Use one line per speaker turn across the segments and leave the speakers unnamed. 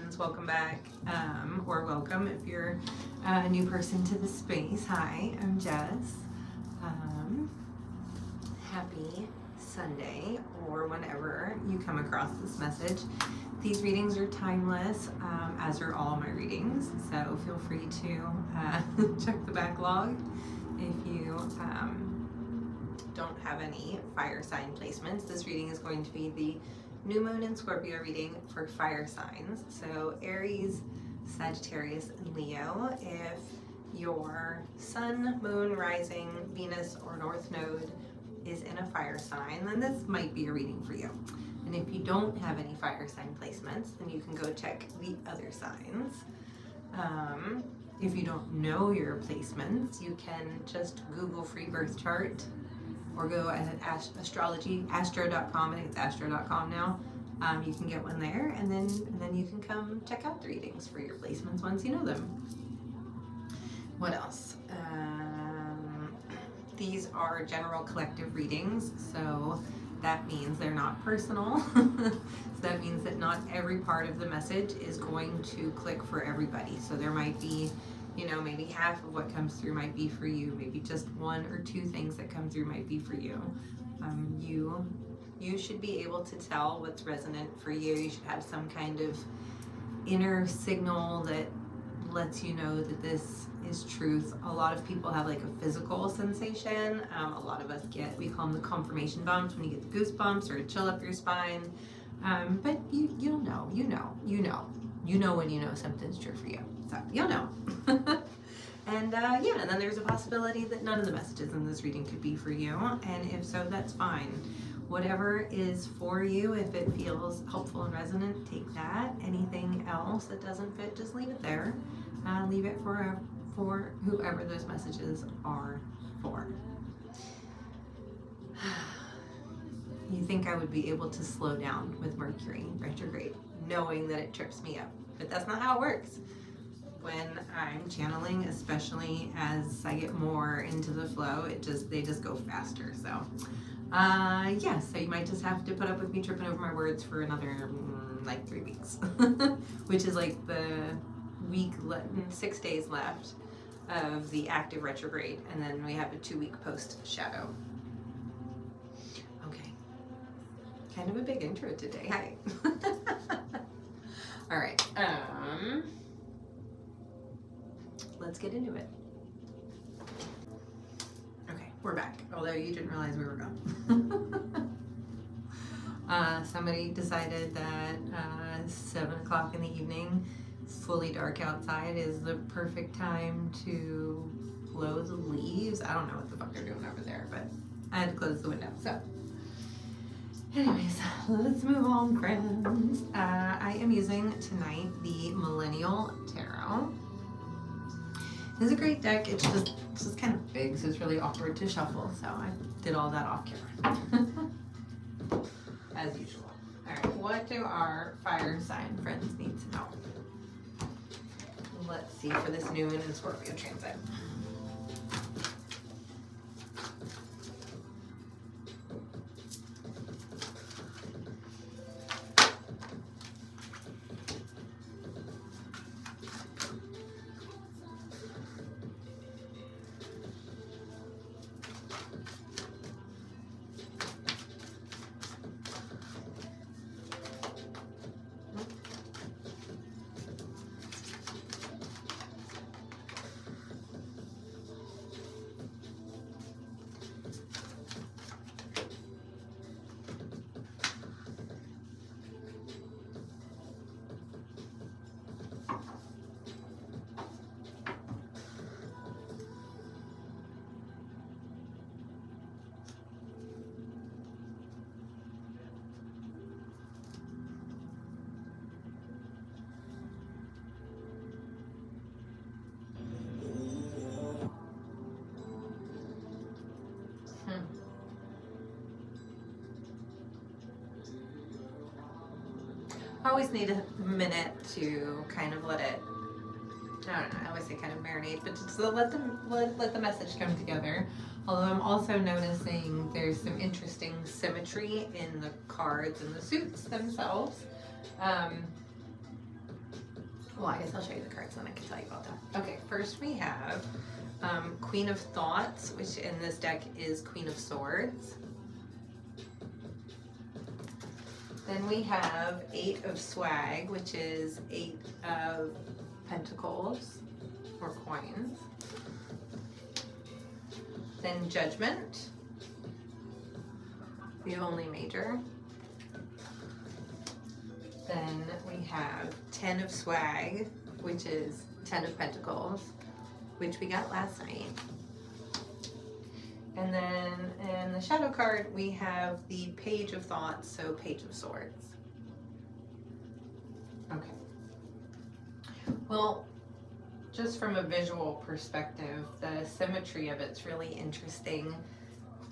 friends, welcome back, or welcome if you're a new person to the space. Hi, I'm Jess. Happy Sunday, or whenever you come across this message. These readings are timeless, as are all my readings, so feel free to check the backlog if you don't have any fire sign placements. This reading is going to be the New Moon and Scorpio reading for fire signs. So Aries, Sagittarius, and Leo. If your Sun, Moon, Rising, Venus, or North Node is in a fire sign, then this might be a reading for you. And if you don't have any fire sign placements, then you can go check the other signs. If you don't know your placements, you can just Google free birth chart, or go at astro.com. I think it's astro.com now. You can get one there, and then you can come check out the readings for your placements once you know them. What else? These are general collective readings, so that means they're not personal. So that means that not every part of the message is going to click for everybody. So there might be, maybe half of what comes through might be for you. Maybe just one or two things that come through might be for you. You should be able to tell what's resonant for you. You should have some kind of inner signal that lets you know that this is truth. A lot of people have like a physical sensation. A lot of us we call them the confirmation bumps, when you get the goosebumps or a chill up your spine. But you'll know, you know when you know something's true for you. So you'll know. And and then there's a possibility that none of the messages in this reading could be for you. And if so, that's fine. Whatever is for you, if it feels helpful and resonant, take that. Anything else that doesn't fit, just leave it there. Leave it for whoever those messages are for. You think I would be able to slow down with Mercury retrograde, knowing that it trips me up. But that's not how it works. When I'm channeling, especially as I get more into the flow, they just go faster. So so you might just have to put up with me tripping over my words for another 3 weeks, which is like the week, 6 days left of the active retrograde, and then we have a 2-week post shadow. Okay, kind of a big intro today. Hi. All right, let's get into it. Okay, we're back, although you didn't realize we were gone. Somebody decided that 7 o'clock in the evening, fully dark outside, is the perfect time to close the leaves. I don't know what the fuck they're doing over there, but I had to close the window. So anyways, let's move on, friends. I am using tonight the Millennial Tarot. This is a great deck. It's just kind of big, so it's really awkward to shuffle. So I did all that off camera, as usual. All right, what do our fire sign friends need to know? Let's see for this New Moon and Scorpio transit. I always need a minute to kind of let it, I don't know, I always say kind of marinate, but just let the message come together. Although I'm also noticing there's some interesting symmetry in the cards and the suits themselves. Well, I guess I'll show you the cards and then I can tell you about that. Okay, first we have Queen of Thoughts, which in this deck is Queen of Swords. Then we have Eight of Swag, which is Eight of Pentacles, or coins. Then Judgment, the only major. Then we have 10 of Swag, which is 10 of Pentacles, which we got last night. And then in the shadow card, we have the Page of Thoughts, so Page of Swords. Okay. Well, just from a visual perspective, the symmetry of it's really interesting.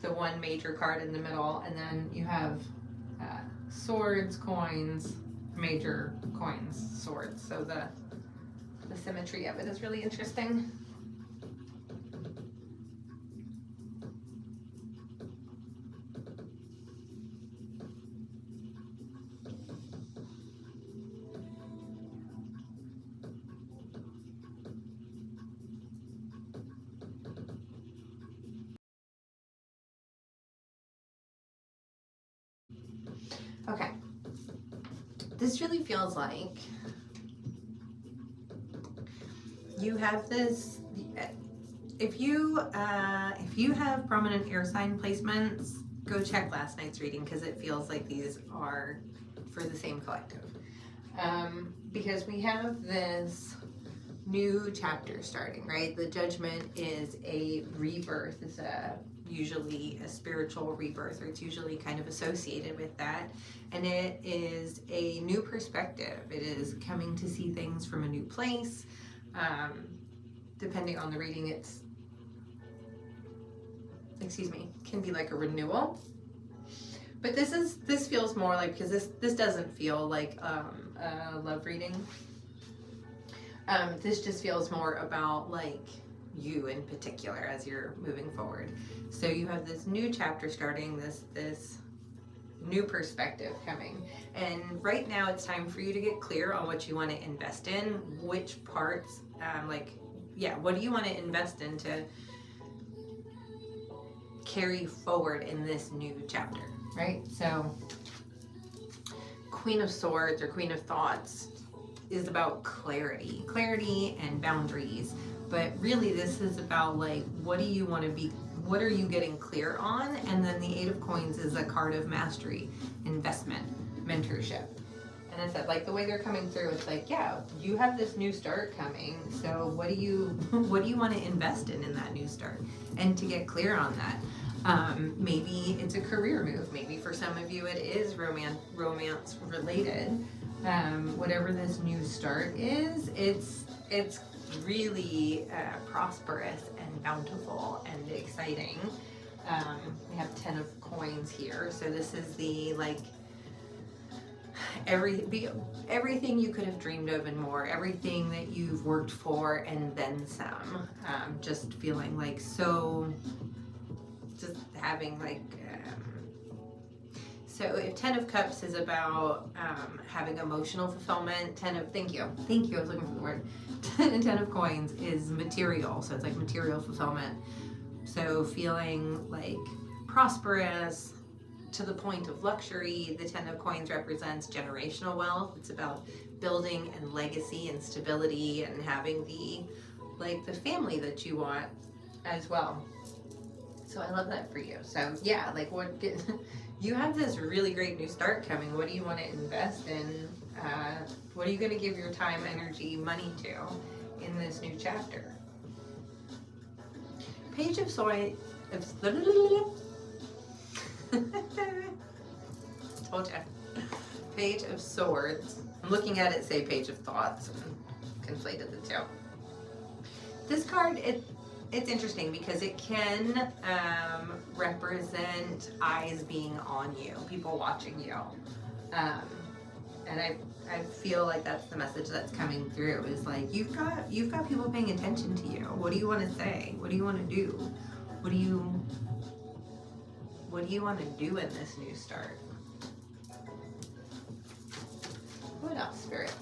The one major card in the middle, and then you have swords, coins, major coins, swords. So the symmetry of it is really interesting. Okay, this really feels like you have this, if you have prominent air sign placements, go check last night's reading because it feels like these are for the same collective. Because we have this new chapter starting, right? The Judgment is a rebirth. It's usually a spiritual rebirth, or it's usually kind of associated with that. And it is a new perspective. It is coming to see things from a new place. Depending on the reading, can be like a renewal. But this feels more like, because this doesn't feel like a love reading. This just feels more about like you in particular as you're moving forward. So you have this new chapter starting, this new perspective coming. And right now it's time for you to get clear on what you want to invest in, which parts, what do you want to invest in to carry forward in this new chapter, right? So Queen of Swords or Queen of Thoughts is about clarity and boundaries. But really this is about like, what do you want to be, what are you getting clear on? And then the Eight of Coins is a card of mastery, investment, mentorship. And I said, like the way they're coming through, it's like, yeah, you have this new start coming. So what do you want to invest in that new start? And to get clear on that. Maybe it's a career move. Maybe for some of you it is romance related. Whatever this new start is, it's really prosperous and bountiful and exciting. We have 10 of Coins here, so this is the like everything you could have dreamed of and more, everything that you've worked for and then some. Just feeling like so, just having like so if 10 of Cups is about having emotional fulfillment, thank you, I was looking for the word. 10 of Coins is material, so it's like material fulfillment. So feeling like prosperous to the point of luxury. The 10 of Coins represents generational wealth. It's about building and legacy and stability and having the family that you want as well. So I love that for you. So yeah, like you have this really great new start coming. What do you want to invest in? What are you going to give your time, energy, money to in this new chapter? Page of Swords. Told you. Page of Swords. I'm looking at it say Page of Thoughts and conflated the two. This card, it's interesting because it can represent eyes being on you, people watching you. And I feel like that's the message that's coming through, is like you've got people paying attention to you. What do you want to say? What do you want to do? What do you want to do in this new start? What else, Spirit?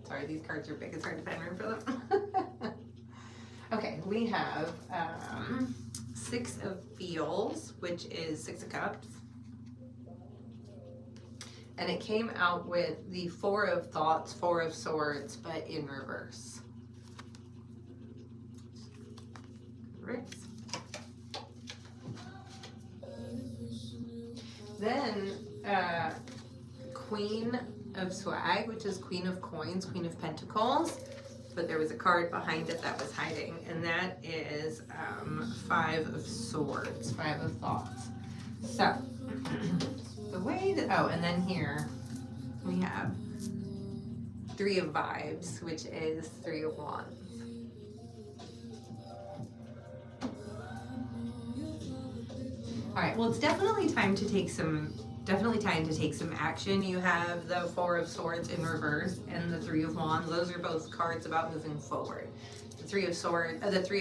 Sorry, these cards are big. It's hard to find room for them. Okay, we have Six of Feels, which is Six of Cups. And it came out with the Four of Thoughts, Four of Swords, but in reverse. Then Queen of Swag, which is Queen of Coins, Queen of Pentacles. But there was a card behind it that was hiding, and that is Five of Swords, Five of Thoughts. So, the way that, oh, and then here we have Three of Vibes, which is Three of Wands. All right, well, it's definitely time to take some action. You have the Four of Swords in reverse and the Three of Wands. Those are both cards about moving forward. The Three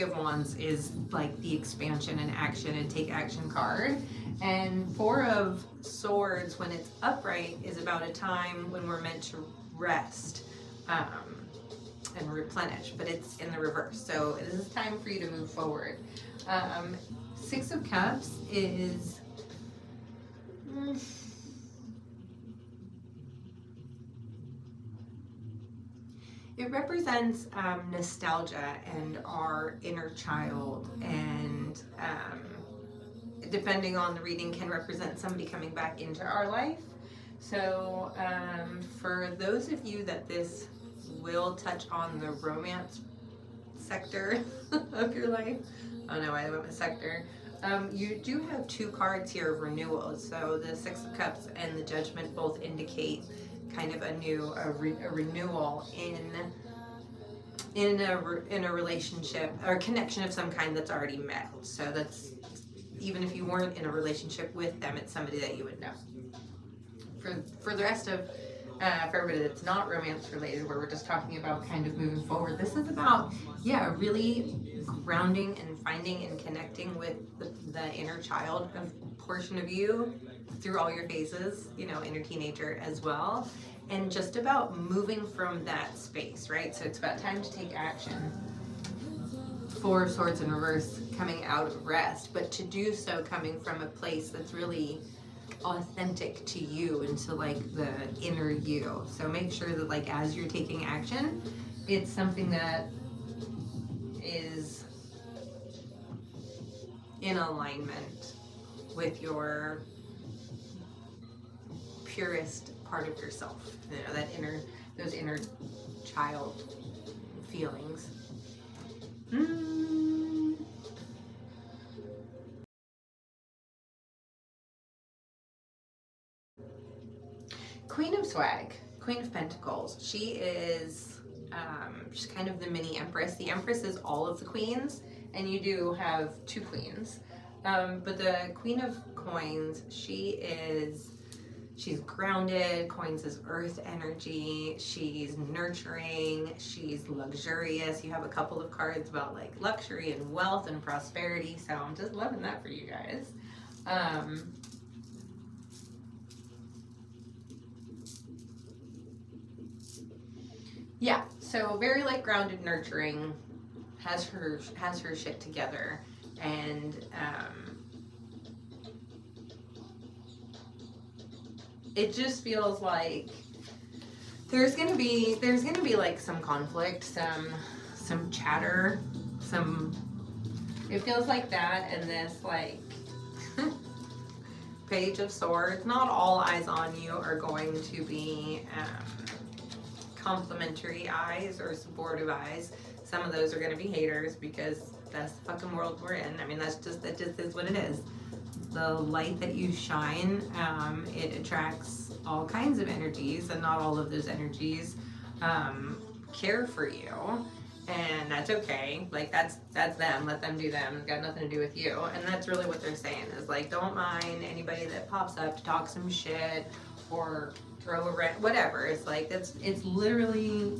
of Wands is like the expansion and action and take action card. And Four of Swords, when it's upright, is about a time when we're meant to rest and replenish, but it's in the reverse. So it is time for you to move forward. Six of Cups is it represents nostalgia and our inner child, and depending on the reading, can represent somebody coming back into our life. So for those of you that this will touch on the romance sector of your life, I don't know why I went with sector. You do have two cards here of renewals. So the Six of Cups and the Judgment both indicate kind of a renewal in a relationship or connection of some kind that's already met. So that's, even if you weren't in a relationship with them, it's somebody that you would know. For the rest of for everybody that's not romance related, where we're just talking about kind of moving forward, this is about, yeah, really grounding and finding and connecting with the inner child portion of you through all your phases, you know, inner teenager as well, and just about moving from that space, right? So it's about time to take action. Four of Swords in reverse, coming out of rest, but to do so coming from a place that's really authentic to you and to like the inner you. So make sure that like as you're taking action, it's something that is in alignment with your purest part of yourself, you know, that those inner child feelings. Queen of Swag, Queen of Pentacles. She is she's kind of the mini Empress. The Empress is all of the queens, and you do have two queens. But the Queen of Coins, she's grounded. Coins is earth energy. She's nurturing. She's luxurious. You have a couple of cards about like luxury and wealth and prosperity. So I'm just loving that for you guys. Yeah, so very like grounded, nurturing, has her shit together, and it just feels like there's gonna be like some conflict, some chatter, it feels like that, and this like Page of Swords. Not all eyes on you are going to be complimentary eyes or supportive eyes. Some of those are going to be haters, because that's the fucking world we're in. I mean, that just is what it is. The light that you shine, it attracts all kinds of energies, and not all of those energies care for you, and that's okay. Like that's them. Let them do them. It's got nothing to do with you. And that's really what they're saying, is like, don't mind anybody that pops up to talk some shit or throw a rent, whatever. It's like it's literally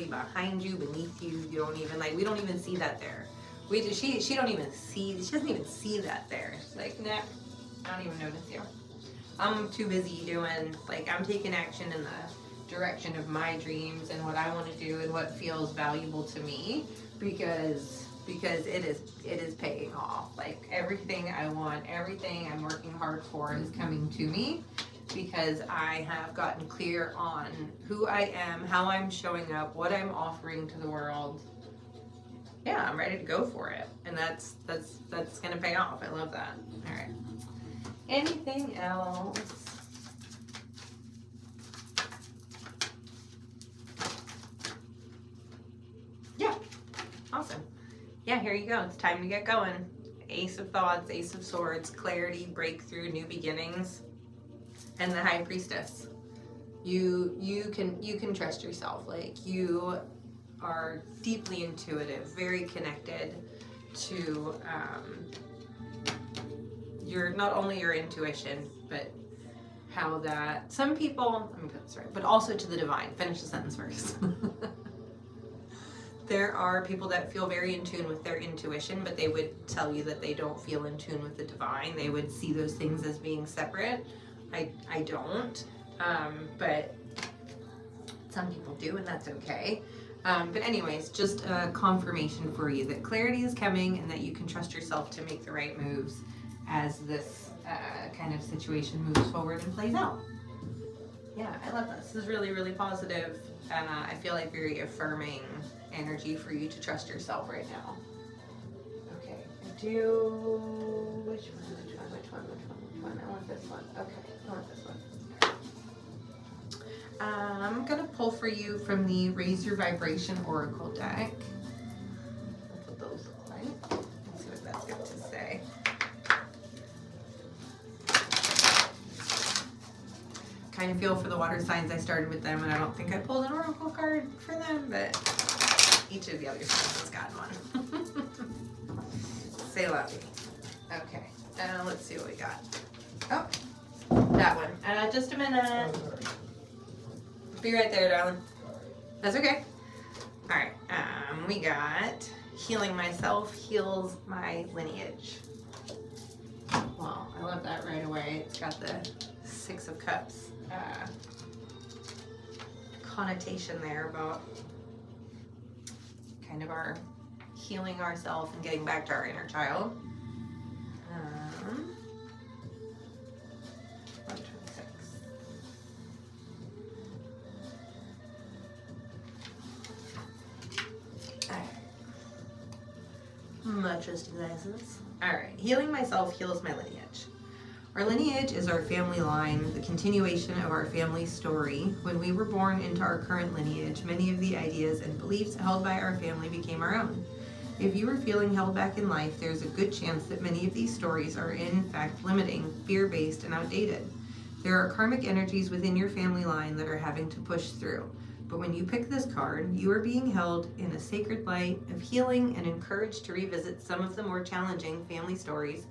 behind you, beneath you. You don't even like, we don't even see that there. She doesn't even see that there. She's like, nah, I don't even notice you. I'm too busy doing, like, I'm taking action direction of my dreams and what I want to do and what feels valuable to me, because it is paying off. Like everything I want, everything I'm working hard for is coming to me, because I have gotten clear on who I am, how I'm showing up, what I'm offering to the world. Yeah, I'm ready to go for it, and that's gonna pay off. I love that. All right. Anything else? Yeah. Awesome. Yeah, here you go. It's time to get going. Ace of Thoughts, Ace of Swords, clarity, breakthrough, new beginnings, and the High Priestess. You can trust yourself. Like, you are deeply intuitive, very connected to not only your intuition, but how that some people, let me put this right, but also to the divine. Finish the sentence first. There are people that feel very in tune with their intuition, but they would tell you that they don't feel in tune with the divine. They would see those things as being separate. I don't, but some people do, and that's okay. But anyways, just a confirmation for you that clarity is coming and that you can trust yourself to make the right moves as this kind of situation moves forward and plays out. Yeah, I love this. This is really, really positive. I feel like very affirming energy for you to trust yourself right now. Okay, I do... Which one? I want this one. Okay, I want this one. I'm going to pull for you from the Raise Your Vibration Oracle deck. That's what those look like. Let's see what that's got to say. Kind of feel for the water signs. I started with them, and I don't think I pulled an oracle card for them, but each of the other signs has got one. Say lovely. Okay, let's see what we got. Oh, that one. Just a minute. Be right there, darling. That's okay. All right, we got Healing Myself Heals My Lineage. Well, I love that right away. It's got the Six of Cups connotation there about kind of our healing ourselves and getting back to our inner child. 126. Alright. Much as devices. Alright. Healing Myself Heals My Lineage. Our lineage is our family line, the continuation of our family story. When we were born into our current lineage, many of the ideas and beliefs held by our family became our own. If you are feeling held back in life, there's a good chance that many of these stories are in fact limiting, fear-based, and outdated. There are karmic energies within your family line that are having to push through. But when you pick this card, you are being held in a sacred light of healing and encouraged to revisit some of the more challenging family stories.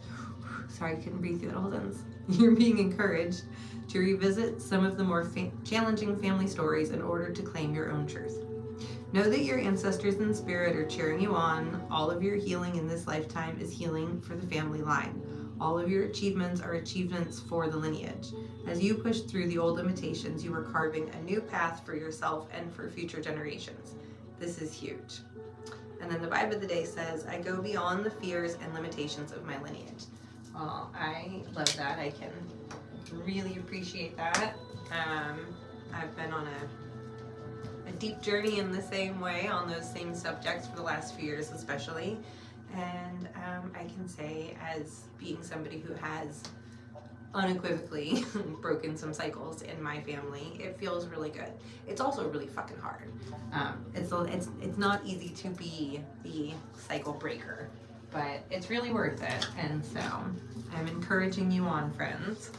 Sorry, I couldn't breathe through that whole sentence. You're being encouraged to revisit some of the more challenging family stories in order to claim your own truth. Know that your ancestors in spirit are cheering you on. All of your healing in this lifetime is healing for the family line. All of your achievements are achievements for the lineage. As you push through the old limitations, you are carving a new path for yourself and for future generations. This is huge. And then the vibe of the day says, I go beyond the fears and limitations of my lineage. Well, I love that. I can really appreciate that. I've been on a deep journey in the same way on those same subjects for the last few years especially. And I can say, as being somebody who has unequivocally broken some cycles in my family, it feels really good. It's also really fucking hard. It's not easy to be the cycle breaker, but it's really worth it. And so I'm encouraging you on, friends.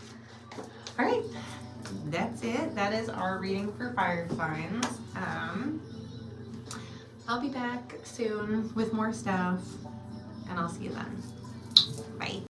All right, that's it. That is our reading for fire signs. I'll be back soon with more stuff, and I'll see you then. Bye.